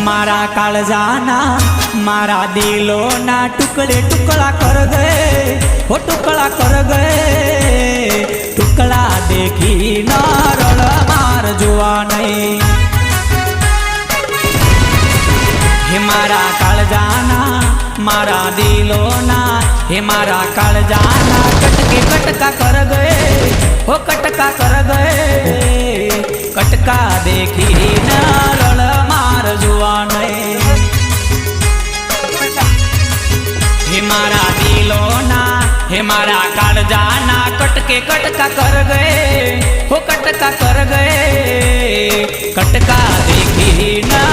मारा काळजाना मारा दिलोना टुकड़े टुकड़ा कर गए हो टुकड़ा कर गए टुकड़ा देखी न रड़ मार जुआ नहीं हे मारा काळजाना मारा दिलोना हे मारा काळजाना कटके कटका कर गए हो कटका कर गए कटका देखी न रड़ मार जुआ नहीं हे मारा दिलोना हे मारा काळजाना कटके कटका कर गए हो कटका कर गए कटका देखी न